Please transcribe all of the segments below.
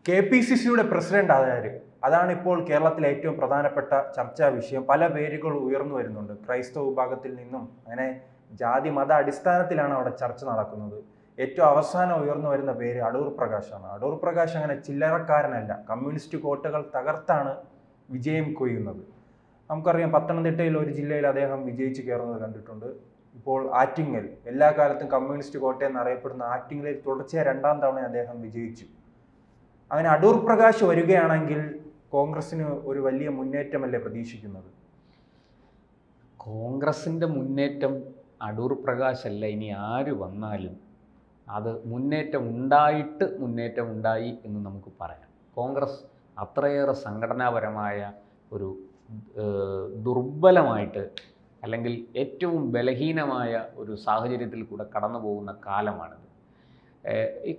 KPCCയുടെ president ആര്? അതാണ് ഇപ്പോൾ കേരളത്തിലെ ഏറ്റവും പ്രധാനപ്പെട്ട ചർച്ചാ വിഷയം. പല പേരുകൾ ഉയർന്നു വരുന്നുണ്ട്. ക്രൈസ്തവ വിഭാഗത്തിൽ നിന്നും അങ്ങനെ ജാതി മത അടിസ്ഥാനത്തിലാണ് അവിടെ ചർച്ച നടക്കുന്നത്. ഏറ്റവും അവസാനം ഉയർന്നു വരുന്ന പേര് അടൂർ പ്രകാശാണ്. അടൂർ പ്രകാശ് അങ്ങനെ ചില്ലറക്കാരനല്ല. കമ്മ്യൂണിസ്റ്റ് കോട്ടകൾ തകർത്താണ് വിജയം കൊയ്യുന്നത്. നമുക്കറിയാം, പത്തനംതിട്ടയിൽ ഒരു ജില്ലയിൽ അദ്ദേഹം വിജയിച്ച് കയറുന്നത് കണ്ടിട്ടുണ്ട്. ഇപ്പോൾ ആറ്റിങ്ങൽ, എല്ലാ കാലത്തും കമ്മ്യൂണിസ്റ്റ് കോട്ടയെന്ന് അറിയപ്പെടുന്ന ആറ്റിങ്ങലിൽ തുടർച്ചയായ 2ാം തവണ അദ്ദേഹം വിജയിച്ചു. അങ്ങനെ അടൂർ പ്രകാശ് വരികയാണെങ്കിൽ കോൺഗ്രസിന് ഒരു വലിയ മുന്നേറ്റമല്ലേ പ്രതീക്ഷിക്കുന്നത്? കോൺഗ്രസിൻ്റെ മുന്നേറ്റം അടൂർ പ്രകാശ് അല്ല, ഇനി ആര് വന്നാലും അത് മുന്നേറ്റം ഉണ്ടായി എന്ന് നമുക്ക് പറയാം. കോൺഗ്രസ് അത്രയേറെ സംഘടനാപരമായ ഒരു ദുർബലമായിട്ട് അല്ലെങ്കിൽ ഏറ്റവും ബലഹീനമായ ഒരു സാഹചര്യത്തിൽ കൂടെ കടന്നു പോകുന്ന കാലമാണിത്. ഈ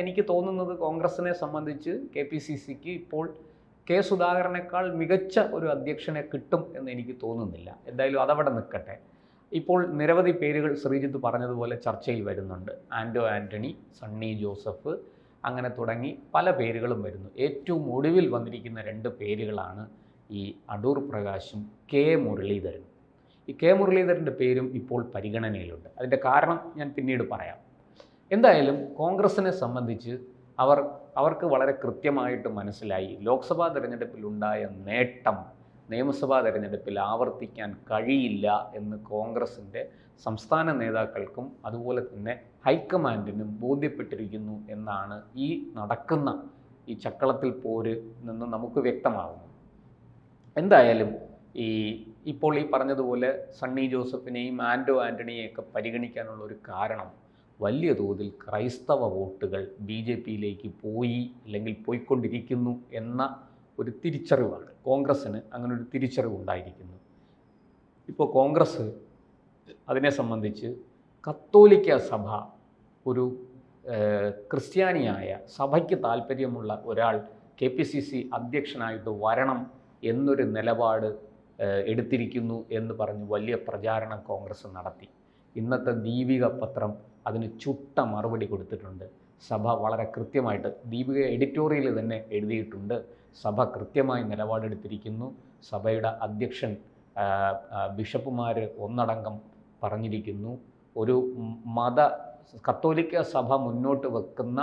എനിക്ക് തോന്നുന്നത് കോൺഗ്രസിനെ സംബന്ധിച്ച് KPCCക്ക് ഇപ്പോൾ കെ സുധാകരനേക്കാൾ മികച്ച ഒരു അധ്യക്ഷനെ കിട്ടും എന്ന് എനിക്ക് തോന്നുന്നില്ല. എന്തായാലും അതവിടെ നിൽക്കട്ടെ. ഇപ്പോൾ നിരവധി പേരുകൾ ശ്രീജിത്ത് പറഞ്ഞതുപോലെ ചർച്ചയിൽ വരുന്നുണ്ട്. ആൻ്റോ ആൻ്റണി, സണ്ണി ജോസഫ്, അങ്ങനെ തുടങ്ങി പല പേരുകളും വരുന്നു. ഏറ്റവും ഒടുവിൽ വന്നിരിക്കുന്ന 2 പേരുകളാണ് ഈ അടൂർ പ്രകാശും കെ മുരളീധരനും. ഈ കെ മുരളീധരൻ്റെ പേരും ഇപ്പോൾ പരിഗണനയിലുണ്ട്. അതിൻ്റെ കാരണം ഞാൻ പിന്നീട് പറയാം. എന്തായാലും കോൺഗ്രസിനെ സംബന്ധിച്ച് അവർക്ക് വളരെ കൃത്യമായിട്ട് മനസ്സിലായി, ലോക്സഭാ തെരഞ്ഞെടുപ്പിലുണ്ടായ നേട്ടം നിയമസഭാ തെരഞ്ഞെടുപ്പിൽ ആവർത്തിക്കാൻ കഴിയില്ല എന്ന് കോൺഗ്രസിൻ്റെ സംസ്ഥാന നേതാക്കൾക്കും അതുപോലെ തന്നെ ഹൈക്കമാൻഡിനും ബോധ്യപ്പെട്ടിരിക്കുന്നു എന്നാണ് ഈ നടക്കുന്ന ഈ ചക്കളത്തിൽ പോര് നിന്ന് നമുക്ക് വ്യക്തമാകുന്നത്. എന്തായാലും ഇപ്പോൾ ഈ പറഞ്ഞതുപോലെ സണ്ണി ജോസഫിനെയും ആൻ്റോ ആൻ്റണിയെയൊക്കെ പരിഗണിക്കാനുള്ള ഒരു കാരണം വലിയ തോതിൽ ക്രൈസ്തവ വോട്ടുകൾ BJPയിലേക്ക് അല്ലെങ്കിൽ പോയിക്കൊണ്ടിരിക്കുന്നു എന്ന ഒരു തിരിച്ചറിവാണ്. കോൺഗ്രസ്സിന് അങ്ങനെ ഒരു തിരിച്ചറിവ് ഉണ്ടായിരിക്കുന്നു. ഇപ്പോൾ കോൺഗ്രസ് അതിനെ സംബന്ധിച്ച് കത്തോലിക്ക സഭ, ഒരു ക്രിസ്ത്യാനിയായ സഭയ്ക്ക് താല്പര്യമുള്ള ഒരാൾ KPCC അധ്യക്ഷനായിട്ട് വരണം എന്നൊരു നിലപാട് എടുത്തിരിക്കുന്നു എന്ന് പറഞ്ഞ് വലിയ പ്രചാരണം കോൺഗ്രസ് നടത്തി. ഇന്നത്തെ ദീപിക പത്രം അതിന് ചുട്ട മറുപടി കൊടുത്തിട്ടുണ്ട്. സഭ വളരെ കൃത്യമായിട്ട് ദീപിക എഡിറ്റോറിയൽ തന്നെ എഴുതിയിട്ടുണ്ട്. സഭ കൃത്യമായി നിലപാടെടുത്തിരിക്കുന്നു. സഭയുടെ അധ്യക്ഷൻ ബിഷപ്പുമാർ ഒന്നടങ്കം പറഞ്ഞിരിക്കുന്നു, ഒരു കത്തോലിക്ക സഭ മുന്നോട്ട് വെക്കുന്ന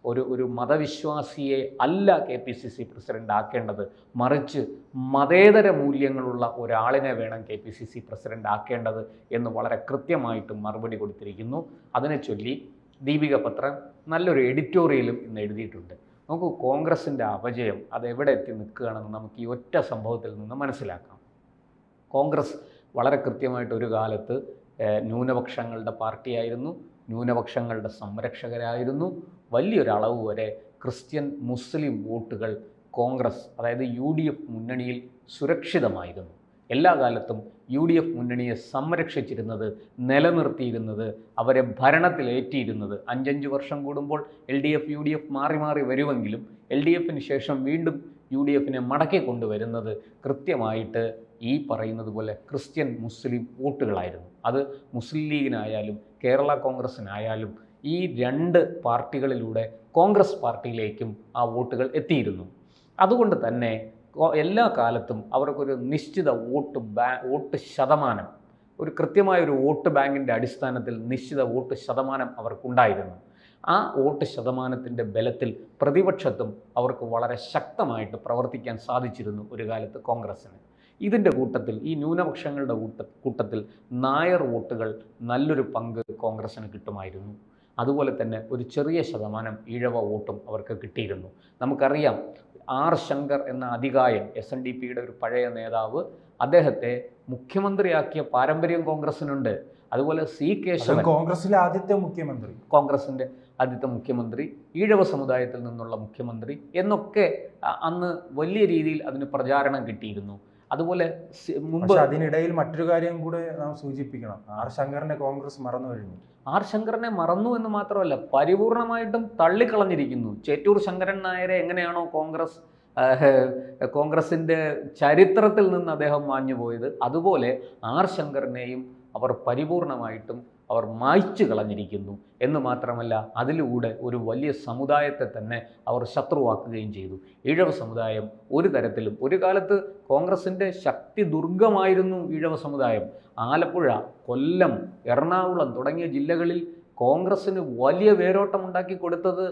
ഒരു മതവിശ്വാസിയെ അല്ല KPCC പ്രസിഡന്റ് ആക്കേണ്ടത്, മറിച്ച് മതേതര മൂല്യങ്ങളുള്ള ഒരാളിനെ വേണം KPCC പ്രസിഡന്റ് ആക്കേണ്ടത് എന്ന് വളരെ കൃത്യമായിട്ട് മറുപടി കൊടുത്തിരിക്കുന്നു. അതിനെ ചൊല്ലി ദീപിക പത്രം നല്ലൊരു എഡിറ്റോറിയലും ഇന്ന് എഴുതിയിട്ടുണ്ട്. നമുക്ക് കോൺഗ്രസിൻ്റെ അപജയം അതെവിടെ എത്തി നിൽക്കുകയാണെന്ന് നമുക്ക് ഈ ഒറ്റ സംഭവത്തിൽ നിന്ന് മനസ്സിലാക്കാം. കോൺഗ്രസ് വളരെ കൃത്യമായിട്ട് ഒരു കാലത്ത് ന്യൂനപക്ഷങ്ങളുടെ പാർട്ടിയായിരുന്നു, ന്യൂനപക്ഷങ്ങളുടെ സംരക്ഷകരായിരുന്നു. വലിയൊരളവ് വരെ ക്രിസ്ത്യൻ മുസ്ലിം വോട്ടുകൾ കോൺഗ്രസ്, അതായത് UDF മുന്നണിയിൽ സുരക്ഷിതമായിരുന്നു. എല്ലാ കാലത്തും UDF മുന്നണിയെ സംരക്ഷിച്ചിരുന്നത്, നിലനിർത്തിയിരുന്നത്, അവരെ ഭരണത്തിലേറ്റിയിരുന്നത്, 5 വർഷം കൂടുമ്പോൾ LDF UDF മാറി വരുമെങ്കിലും LDFന് ശേഷം വീണ്ടും UDFനെ മടക്കി കൊണ്ടുവരുന്നത് കൃത്യമായിട്ട് ഈ പറയുന്നത് പോലെ ക്രിസ്ത്യൻ മുസ്ലിം വോട്ടുകളായിരുന്നു. അത് മുസ്ലിം ലീഗിനായാലും കേരള കോൺഗ്രസിനായാലും ഈ 2 പാർട്ടികളിലൂടെ കോൺഗ്രസ് പാർട്ടിയിലേക്കും ആ വോട്ടുകൾ എത്തിയിരുന്നു. അതുകൊണ്ട് തന്നെ എല്ലാ കാലത്തും അവർക്കൊരു നിശ്ചിത വോട്ട് ശതമാനം, ഒരു കൃത്യമായൊരു വോട്ട് ബാങ്കിൻ്റെ അടിസ്ഥാനത്തിൽ നിശ്ചിത വോട്ട് ശതമാനം അവർക്കുണ്ടായിരുന്നു. ആ വോട്ട് ശതമാനത്തിൻ്റെ ബലത്തിൽ പ്രതിപക്ഷത്തും അവർക്ക് വളരെ ശക്തമായിട്ട് പ്രവർത്തിക്കാൻ സാധിച്ചിരുന്നു ഒരു കാലത്ത് കോൺഗ്രസ്സിന്. ഇതിൻ്റെ കൂട്ടത്തിൽ, ഈ ന്യൂനപക്ഷങ്ങളുടെ കൂട്ടത്തിൽ നായർ വോട്ടുകൾ നല്ലൊരു പങ്ക് കോൺഗ്രസ്സിന് കിട്ടുമായിരുന്നു. അതുപോലെ തന്നെ ഒരു ചെറിയ ശതമാനം ഈഴവ വോട്ടും അവർക്ക് കിട്ടിയിരുന്നു. നമുക്കറിയാം, R. ശങ്കർ എന്ന അതികായൻ, SNDPയുടെ ഒരു പഴയ നേതാവ്, അദ്ദേഹത്തെ മുഖ്യമന്ത്രിയാക്കിയ പാരമ്പര്യം കോൺഗ്രസ്സിനുണ്ട്. അതുപോലെ C. കേശവൻ, കോൺഗ്രസിന്റെ ആദ്യത്തെ മുഖ്യമന്ത്രി, ഈഴവ സമുദായത്തിൽ നിന്നുള്ള മുഖ്യമന്ത്രി എന്നൊക്കെ അന്ന് വലിയ രീതിയിൽ അതിന് പ്രചാരണം കിട്ടിയിരുന്നു. അതുപോലെ മുമ്പ് അതിനിടയിൽ മറ്റൊരു കാര്യം കൂടെ നാം സൂചിപ്പിക്കണം. R. ശങ്കറിനെ കോൺഗ്രസ് മറന്നു കഴിഞ്ഞു. R. ശങ്കറിനെ മറന്നു എന്ന് മാത്രമല്ല, പരിപൂർണമായിട്ടും തള്ളിക്കളഞ്ഞിരിക്കുന്നു. ചേറ്റൂർ ശങ്കരൻ നായരെ എങ്ങനെയാണോ കോൺഗ്രസിൻ്റെ ചരിത്രത്തിൽ നിന്ന് അദ്ദേഹം മാഞ്ഞുപോയത്, അതുപോലെ R. ശങ്കറിനെയും അവർ പരിപൂർണമായിട്ടും അവർ മായ്ച്ചു കളഞ്ഞിരിക്കുന്നു എന്ന് മാത്രമല്ല അതിലൂടെ ഒരു വലിയ സമുദായത്തെ തന്നെ അവർ ശത്രുവാക്കുകയും ചെയ്തു. ഈഴവ സമുദായം ഒരു തരത്തിലും, ഒരു കാലത്ത് കോൺഗ്രസിൻ്റെ ശക്തി ദുർഗമായിരുന്നു ഈഴവ സമുദായം. ആലപ്പുഴ, കൊല്ലം, എറണാകുളം തുടങ്ങിയ ജില്ലകളിൽ കോൺഗ്രസ്സിന് വലിയ വേരോട്ടം ഉണ്ടാക്കി കൊടുത്തത്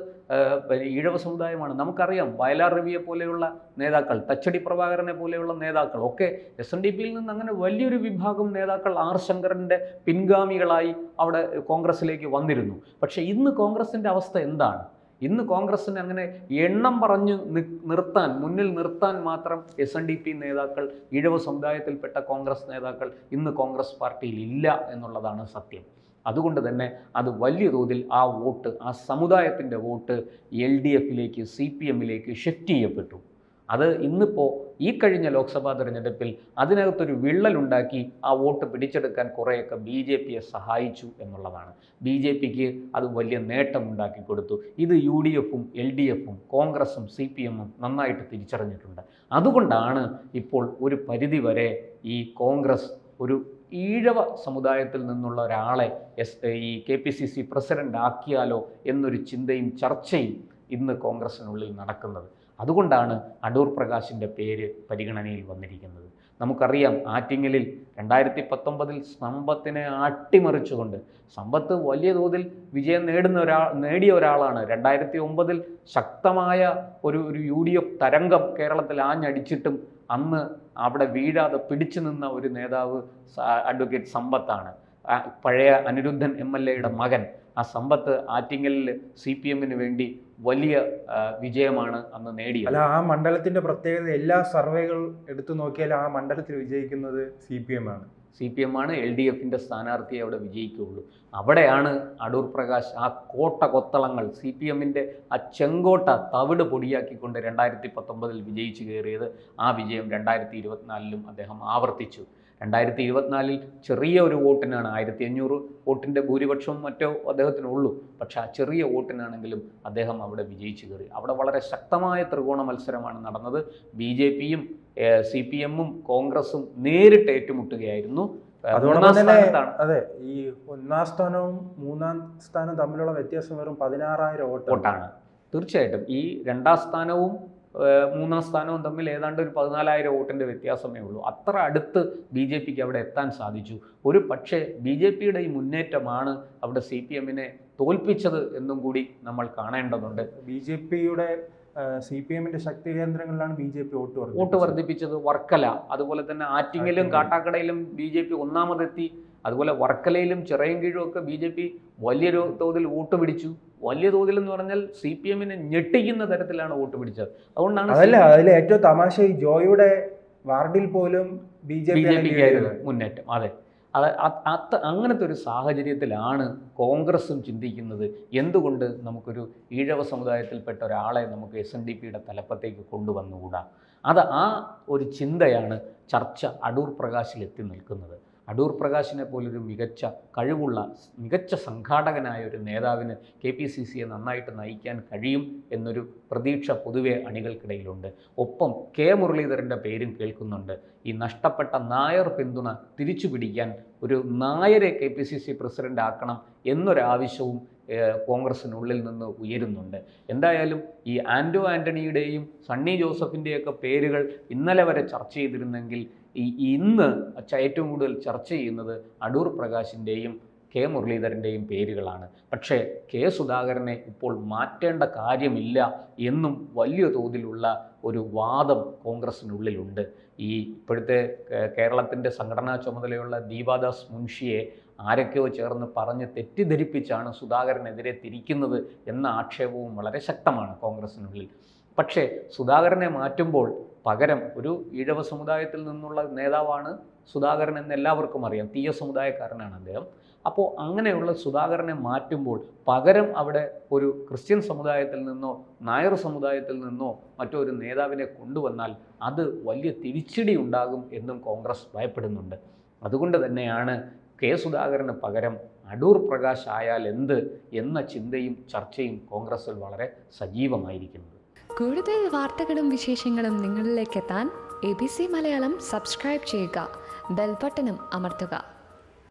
ഈഴവ സമുദായമാണ്. നമുക്കറിയാം വയലാർ രവിയെ പോലെയുള്ള നേതാക്കൾ, തച്ചടി പ്രഭാകരനെ പോലെയുള്ള നേതാക്കൾ ഒക്കെ SNDPയിൽ നിന്ന് അങ്ങനെ വലിയൊരു വിഭാഗം നേതാക്കൾ ആർ ശങ്കറിൻ്റെ പിൻഗാമികളായി അവിടെ കോൺഗ്രസ്സിലേക്ക് വന്നിരുന്നു. പക്ഷേ ഇന്ന് കോൺഗ്രസിൻ്റെ അവസ്ഥ എന്താണ്? ഇന്ന് കോൺഗ്രസ്സിന് അങ്ങനെ എണ്ണം പറഞ്ഞ് മുന്നിൽ നിർത്താൻ മാത്രം SNDP നേതാക്കൾ, ഈഴവ സമുദായത്തിൽപ്പെട്ട കോൺഗ്രസ് നേതാക്കൾ ഇന്ന് കോൺഗ്രസ് പാർട്ടിയിൽ ഇല്ല എന്നുള്ളതാണ് സത്യം. അതുകൊണ്ട് തന്നെ അത് വലിയ തോതിൽ ആ വോട്ട്, ആ സമുദായത്തിൻ്റെ വോട്ട് LDFിലേക്ക്, CPMലേക്ക് ഷിഫ്റ്റ് ചെയ്യപ്പെട്ടു. അത് ഇന്നിപ്പോൾ ഈ കഴിഞ്ഞ ലോക്സഭാ തെരഞ്ഞെടുപ്പിൽ അതിനകത്തൊരു വിള്ളലുണ്ടാക്കി ആ വോട്ട് പിടിച്ചെടുക്കാൻ കുറേയൊക്കെ BJPയെ സഹായിച്ചു എന്നുള്ളതാണ്. BJPക്ക് അത് വലിയ നേട്ടമുണ്ടാക്കി കൊടുത്തു. ഇത് UDFും LDFും കോൺഗ്രസും CPMും നന്നായിട്ട് തിരിച്ചറിഞ്ഞിട്ടുണ്ട്. അതുകൊണ്ടാണ് ഇപ്പോൾ ഒരു പരിധിവരെ ഈ കോൺഗ്രസ് ഒരു ഈഴവ സമുദായത്തിൽ നിന്നുള്ള ഒരാളെ ഈ KPCC പ്രസിഡന്റ് ആക്കിയാലോ എന്നൊരു ചിന്തയും ചർച്ചയും ഇന്ന് കോൺഗ്രസിനുള്ളിൽ നടക്കുന്നത്. അതുകൊണ്ടാണ് അടൂർ പ്രകാശിൻ്റെ പേര് പരിഗണനയിൽ വന്നിരിക്കുന്നത്. നമുക്കറിയാം ആറ്റിങ്ങലിൽ 2019 സമ്പത്തിനെ അട്ടിമറിച്ചുകൊണ്ട്, സമ്പത്ത് വലിയ തോതിൽ വിജയം നേടിയ ഒരാളാണ്. 2009 ശക്തമായ ഒരു UDF തരംഗം കേരളത്തിൽ ആഞ്ഞടിച്ചിട്ടും അന്ന് അവിടെ വീഴാതെ പിടിച്ചു നിന്ന ഒരു നേതാവ് അഡ്വക്കേറ്റ് സമ്പത്താണ്. പഴയ അനിരുദ്ധൻ MLAയുടെ മകൻ. ആ സമ്പത്ത് ആറ്റിങ്ങലിൽ CPMന് വേണ്ടി വലിയ വിജയമാണ് അന്ന് നേടിയത്. അല്ല, ആ മണ്ഡലത്തിന്റെ പ്രത്യേകത എല്ലാ സർവേകൾ എടുത്തു നോക്കിയാൽ ആ മണ്ഡലത്തിൽ വിജയിക്കുന്നത് CPM ആണ്. CPM LDFിൻ്റെ സ്ഥാനാർത്ഥിയെ അവിടെ വിജയിക്കുകയുള്ളൂ. അവിടെയാണ് അടൂർ പ്രകാശ് ആ കോട്ട കൊത്തളങ്ങൾ, CPMൻ്റെ ആ ചെങ്കോട്ട തവിട് പൊടിയാക്കിക്കൊണ്ട് 2019 വിജയിച്ചു കയറിയത്. ആ വിജയം 2024 അദ്ദേഹം ആവർത്തിച്ചു. 2024 ചെറിയ ഒരു വോട്ടിനാണ്, 1500 വോട്ടിൻ്റെ ഭൂരിപക്ഷവും മറ്റോ അദ്ദേഹത്തിനുള്ളൂ. പക്ഷേ ആ ചെറിയ വോട്ടിനാണെങ്കിലും അദ്ദേഹം അവിടെ വിജയിച്ചു കയറി. അവിടെ വളരെ ശക്തമായ ത്രികോണ മത്സരമാണ് നടന്നത്. BJPയും CPMും കോൺഗ്രസും നേരിട്ട് ഏറ്റുമുട്ടുകയായിരുന്നു. അതെ, ഈ 1ാം സ്ഥാനവും 3ാം സ്ഥാനവും തമ്മിലുള്ള വ്യത്യാസം വെറും 16,000 വോട്ടാണ്. തീർച്ചയായിട്ടും ഈ 2ാം സ്ഥാനവും 3ാം സ്ഥാനവും തമ്മിൽ ഏതാണ്ട് ഒരു 14,000 വോട്ടിൻ്റെ വ്യത്യാസമേ ഉള്ളൂ. അത്ര അടുത്ത് BJPക്ക് അവിടെ എത്താൻ സാധിച്ചു. ഒരു പക്ഷേ BJPയുടെ ഈ മുന്നേറ്റമാണ് അവിടെ CPMനെ തോൽപ്പിച്ചത് എന്നും കൂടി നമ്മൾ കാണേണ്ടതുണ്ട്. BJPയുടെ CPMന്റെ ശക്തി കേന്ദ്രങ്ങളിലാണ് BJP വോട്ട് വർദ്ധിപ്പിച്ചത്. വർക്കല, അതുപോലെ തന്നെ ആറ്റിങ്ങലും കാട്ടാക്കടയിലും BJP ഒന്നാമതെത്തി. അതുപോലെ വർക്കലയിലും ചിറയൻകീഴും ഒക്കെ BJP വലിയൊരു തോതിൽ വോട്ട് പിടിച്ചു. വലിയ തോതിൽ എന്ന് പറഞ്ഞാൽ CPMനെ ഞെട്ടിക്കുന്ന തരത്തിലാണ് വോട്ട് പിടിച്ചത്. അതുകൊണ്ടാണ് അതിൽ ഏറ്റവും തമാശ ഈ ജോയുടെ വാർഡിൽ പോലും BJPക്കായിരുന്നു മുന്നേറ്റം. അതെ, അങ്ങനത്തെ ഒരു സാഹചര്യത്തിലാണ് കോൺഗ്രസും ചിന്തിക്കുന്നത്, എന്തുകൊണ്ട് നമുക്കൊരു ഈഴവ സമുദായത്തിൽപ്പെട്ട ഒരാളെ നമുക്ക് SNDPയുടെ തലപ്പത്തേക്ക് കൊണ്ടുവന്നുകൂടാ. ആ ഒരു ചിന്തയാണ് ചർച്ച അടൂർ പ്രകാശിൽ എത്തി നിൽക്കുന്നത്. അടൂർ പ്രകാശിനെ പോലൊരു മികച്ച സംഘാടകനായ ഒരു നേതാവിന് KPCCയെ നന്നായിട്ട് നയിക്കാൻ കഴിയും എന്നൊരു പ്രതീക്ഷ പൊതുവെ അണികൾക്കിടയിലുണ്ട്. ഒപ്പം മുരളീധരൻ്റെ പേരും കേൾക്കുന്നുണ്ട്. ഈ നഷ്ടപ്പെട്ട നായർ പിന്തുണ തിരിച്ചു പിടിക്കാൻ ഒരു നായരെ KPCC പ്രസിഡന്റ് ആക്കണം എന്നൊരാവശ്യവും കോൺഗ്രസിനുള്ളിൽ നിന്ന് ഉയരുന്നുണ്ട്. എന്തായാലും ഈ ആൻ്റണിയുടെയും സണ്ണി ജോസഫിൻ്റെയൊക്കെ പേരുകൾ ഇന്നലെ വരെ ചർച്ച ചെയ്തിരുന്നെങ്കിൽ ഇന്ന് ഏറ്റവും കൂടുതൽ ചർച്ച ചെയ്യുന്നത് അടൂർ പ്രകാശിൻ്റെയും മുരളീധരൻ്റെയും പേരുകളാണ്. പക്ഷേ സുധാകരനെ ഇപ്പോൾ മാറ്റേണ്ട കാര്യമില്ല എന്നും വലിയ തോതിലുള്ള ഒരു വാദം കോൺഗ്രസിനുള്ളിലുണ്ട്. ഇപ്പോഴത്തെ കേരളത്തിൻ്റെ സംഘടനാ ചുമതലയുള്ള ദീപാദാസ് മുൻഷിയെ ആരൊക്കെയോ ചേർന്ന് പറഞ്ഞ് തെറ്റിദ്ധരിപ്പിച്ചാണ് സുധാകരനെതിരെ തിരിക്കുന്നത് എന്ന ആക്ഷേപവും വളരെ ശക്തമാണ് കോൺഗ്രസിനുള്ളിൽ. പക്ഷേ സുധാകരനെ മാറ്റുമ്പോൾ പകരം ഒരു ഈഴവ സമുദായത്തിൽ നിന്നുള്ള നേതാവാണ് സുധാകരൻ എന്ന് എല്ലാവർക്കും അറിയാം. തീയ സമുദായക്കാരനാണ് അദ്ദേഹം. അപ്പോൾ അങ്ങനെയുള്ള സുധാകരനെ മാറ്റുമ്പോൾ പകരം അവിടെ ഒരു ക്രിസ്ത്യൻ സമുദായത്തിൽ നിന്നോ നായർ സമുദായത്തിൽ നിന്നോ മറ്റൊരു നേതാവിനെ കൊണ്ടുവന്നാൽ അത് വലിയ തിരിച്ചടി ഉണ്ടാകും എന്നും കോൺഗ്രസ് ഭയപ്പെടുന്നുണ്ട്. അതുകൊണ്ട് തന്നെയാണ് സുധാകരന് പകരം അടൂർ പ്രകാശ് ആയാൽ എന്ത് എന്ന ചിന്തയും ചർച്ചയും കോൺഗ്രസിൽ വളരെ സജീവമായിരിക്കുന്നത്. കൂടുതൽ വാർത്തകളും വിശേഷങ്ങളും നിങ്ങളിലേക്ക് എത്താൻ ABC മലയാളം സബ്സ്ക്രൈബ് ചെയ്യുക, ബെൽ ബട്ടണും അമർത്തുക.